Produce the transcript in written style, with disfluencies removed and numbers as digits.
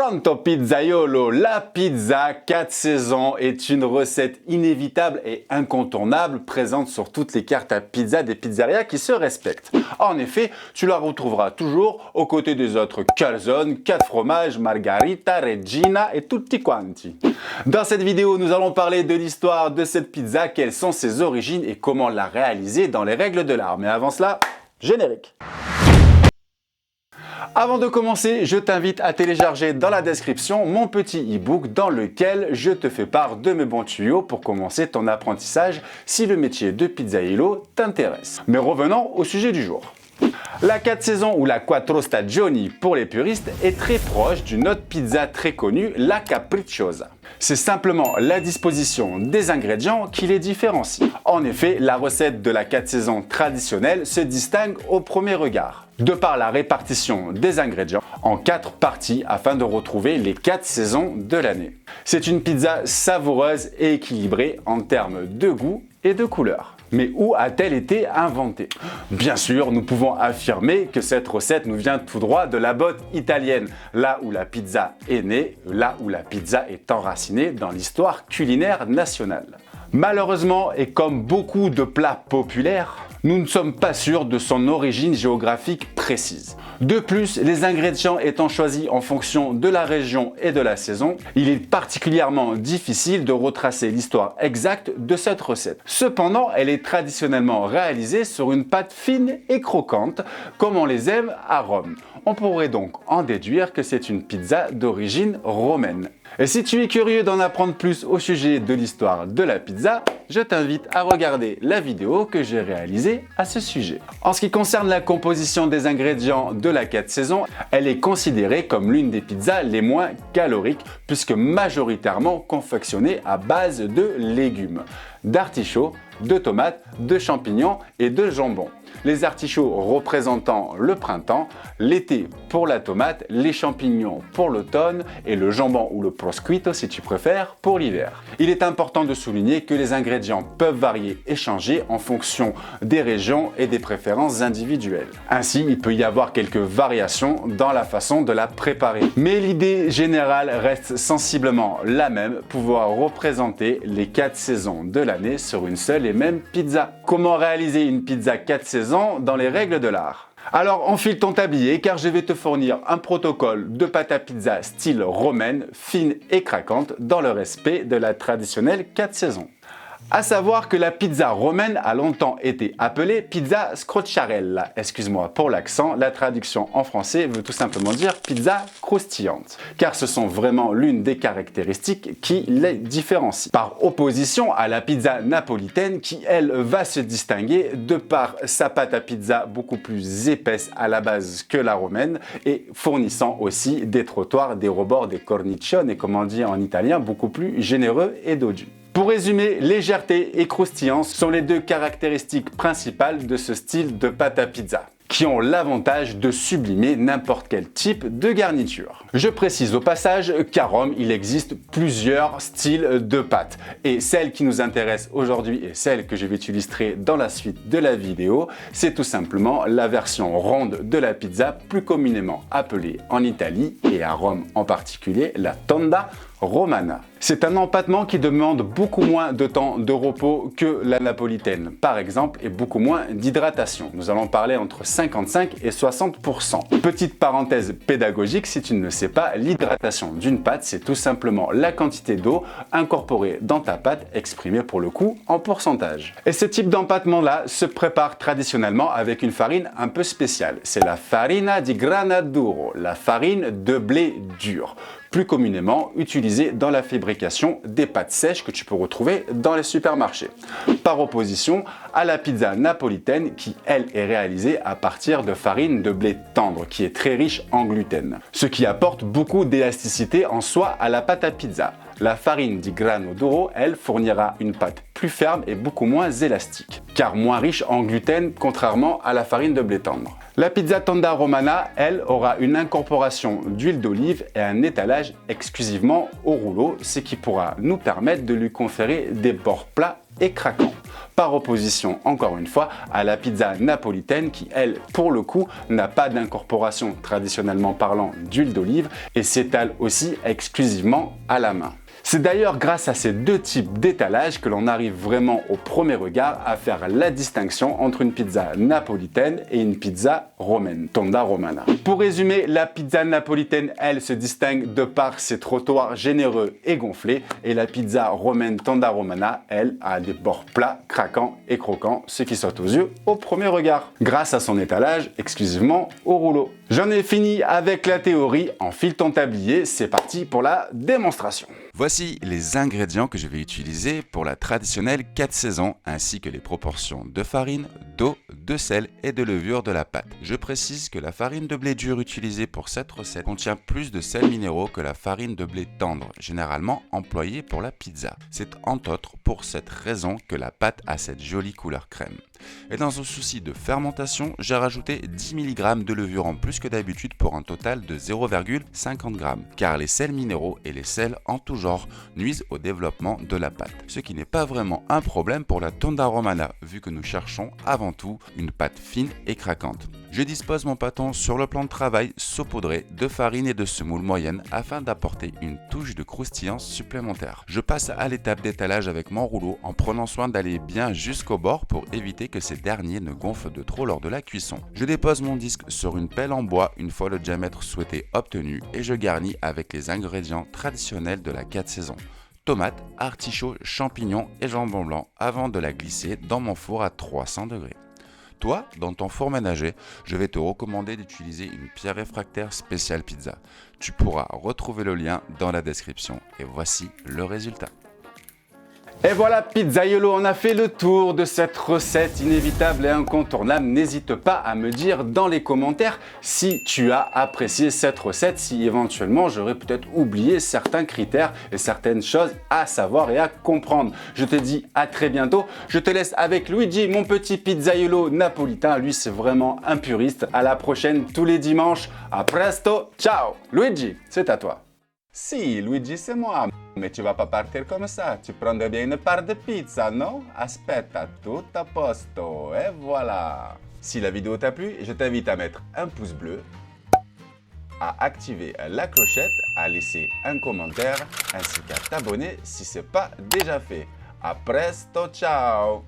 Pronto pizzaiolo, la pizza 4 saisons est une recette inévitable et incontournable présente sur toutes les cartes à pizza des pizzerias qui se respectent. En effet, tu la retrouveras toujours aux côtés des autres calzone, 4 fromages, margarita, regina et tutti quanti. Dans cette vidéo, nous allons parler de l'histoire de cette pizza, quelles sont ses origines et comment la réaliser dans les règles de l'art. Mais avant cela, générique. Avant de commencer, je t'invite à télécharger dans la description mon petit e-book dans lequel je te fais part de mes bons tuyaux pour commencer ton apprentissage si le métier de pizzaiolo t'intéresse. Mais revenons au sujet du jour. La 4 saisons ou la Quattro Stagioni pour les puristes est très proche d'une autre pizza très connue, la Capricciosa. C'est simplement la disposition des ingrédients qui les différencie. En effet, la recette de la 4 saisons traditionnelle se distingue au premier regard, de par la répartition des ingrédients en 4 parties afin de retrouver les 4 saisons de l'année. C'est une pizza savoureuse et équilibrée en termes de goût et de couleur. Mais où a-t-elle été inventée? Bien sûr, nous pouvons affirmer que cette recette nous vient tout droit de la botte italienne, là où la pizza est née, là où la pizza est enracinée dans l'histoire culinaire nationale. Malheureusement, et comme beaucoup de plats populaires, nous ne sommes pas sûrs de son origine géographique précise. De plus, les ingrédients étant choisis en fonction de la région et de la saison, il est particulièrement difficile de retracer l'histoire exacte de cette recette. Cependant, elle est traditionnellement réalisée sur une pâte fine et croquante, comme on les aime à Rome. On pourrait donc en déduire que c'est une pizza d'origine romaine. Et si tu es curieux d'en apprendre plus au sujet de l'histoire de la pizza, je t'invite à regarder la vidéo que j'ai réalisée à ce sujet. En ce qui concerne la composition des ingrédients de la 4 saisons, elle est considérée comme l'une des pizzas les moins caloriques puisque majoritairement confectionnée à base de légumes, d'artichauts, de tomates, de champignons et de jambon. Les artichauts représentant le printemps, l'été pour la tomate, les champignons pour l'automne et le jambon ou le prosciutto si tu préfères pour l'hiver. Il est important de souligner que les ingrédients peuvent varier et changer en fonction des régions et des préférences individuelles. Ainsi, il peut y avoir quelques variations dans la façon de la préparer. Mais l'idée générale reste sensiblement la même, pouvoir représenter les 4 saisons de l'année sur une seule et même pizza. Comment réaliser une pizza 4 saisons dans les règles de l'art? Alors enfile ton tablier car je vais te fournir un protocole de pâte à pizza style romaine, fine et craquante dans le respect de la traditionnelle 4 saisons. À savoir que la pizza romaine a longtemps été appelée pizza scrocciarella. Excuse-moi pour l'accent, la traduction en français veut tout simplement dire pizza croustillante, car ce sont vraiment l'une des caractéristiques qui les différencient. Par opposition à la pizza napolitaine qui, elle, va se distinguer de par sa pâte à pizza beaucoup plus épaisse à la base que la romaine et fournissant aussi des trottoirs, des rebords, des cornicione et comme on dit en italien, beaucoup plus généreux et dodus. Pour résumer, légèreté et croustillance sont les deux caractéristiques principales de ce style de pâte à pizza, qui ont l'avantage de sublimer n'importe quel type de garniture. Je précise au passage qu'à Rome, il existe plusieurs styles de pâtes. Et celle qui nous intéresse aujourd'hui et celle que je vais t'illustrer dans la suite de la vidéo, c'est tout simplement la version ronde de la pizza, plus communément appelée en Italie et à Rome en particulier, la tonda romana. C'est un empattement qui demande beaucoup moins de temps de repos que la napolitaine, par exemple, et beaucoup moins d'hydratation. Nous allons parler entre 55 et 60%. Petite parenthèse pédagogique, si tu ne le sais pas, l'hydratation d'une pâte, c'est tout simplement la quantité d'eau incorporée dans ta pâte, exprimée pour le coup en pourcentage. Et ce type d'empattement-là se prépare traditionnellement avec une farine un peu spéciale. C'est la farina di grana duro, la farine de blé dur, plus communément utilisée dans la fabrication des pâtes sèches que tu peux retrouver dans les supermarchés. Par opposition à la pizza napolitaine qui, elle, est réalisée à partir de farine de blé tendre qui est très riche en gluten, ce qui apporte beaucoup d'élasticité en soi à la pâte à pizza. La farine di grano duro, elle, fournira une pâte plus ferme et beaucoup moins élastique, car moins riche en gluten contrairement à la farine de blé tendre. La pizza tonda romana, elle, aura une incorporation d'huile d'olive et un étalage exclusivement au rouleau, ce qui pourra nous permettre de lui conférer des bords plats et craquants. par opposition, encore une fois, à la pizza napolitaine qui, elle, pour le coup, n'a pas d'incorporation traditionnellement parlant d'huile d'olive et s'étale aussi exclusivement à la main. C'est d'ailleurs grâce à ces deux types d'étalage que l'on arrive vraiment au premier regard à faire la distinction entre une pizza napolitaine et une pizza romaine, tonda romana. Pour résumer, la pizza napolitaine, elle, se distingue de par ses trottoirs généreux et gonflés, et la pizza romaine tonda romana, elle, a des bords plats, craquants et croquants, ce qui saute aux yeux au premier regard, grâce à son étalage exclusivement au rouleau. J'en ai fini avec la théorie, enfile ton tablier, c'est parti pour la démonstration. Voici les ingrédients que je vais utiliser pour la traditionnelle 4 saisons, ainsi que les proportions de farine, d'eau, de sel et de levure de la pâte. Je précise que la farine de blé dur utilisée pour cette recette contient plus de sels minéraux que la farine de blé tendre, généralement employée pour la pizza. C'est entre autres pour cette raison que la pâte a cette jolie couleur crème. Et dans un souci de fermentation, j'ai rajouté 10 mg de levure en plus que d'habitude pour un total de 0,50 g, car les sels minéraux et les sels en tout genre nuisent au développement de la pâte. Ce qui n'est pas vraiment un problème pour la tonda romana, vu que nous cherchons avant tout une pâte fine et craquante. Je dispose mon pâton sur le plan de travail saupoudré de farine et de semoule moyenne afin d'apporter une touche de croustillance supplémentaire. Je passe à l'étape d'étalage avec mon rouleau en prenant soin d'aller bien jusqu'au bord pour éviter que ces derniers ne gonflent de trop lors de la cuisson. Je dépose mon disque sur une pelle en bois une fois le diamètre souhaité obtenu et je garnis avec les ingrédients traditionnels de la 4 saisons. Tomates, artichauts, champignons et jambon blanc avant de la glisser dans mon four à 300 degrés. Toi, dans ton four ménager, je vais te recommander d'utiliser une pierre réfractaire spéciale pizza. Tu pourras retrouver le lien dans la description. Et voici le résultat. Et voilà, pizzaiolo, on a fait le tour de cette recette inévitable et incontournable. N'hésite pas à me dire dans les commentaires si tu as apprécié cette recette, si éventuellement j'aurais peut-être oublié certains critères et certaines choses à savoir et à comprendre. Je te dis à très bientôt. Je te laisse avec Luigi, mon petit pizzaiolo napolitain. Lui, c'est vraiment un puriste. À la prochaine tous les dimanches. A presto, ciao. Luigi, c'est à toi. Si, Luigi, c'est moi. Mais tu vas pas partir comme ça. Tu prendrais bien une part de pizza, non? Aspetta, tout a posto. Et voilà. Si la vidéo t'a plu, je t'invite à mettre un pouce bleu, à activer la clochette, à laisser un commentaire, ainsi qu'à t'abonner si ce n'est pas déjà fait. A presto, ciao!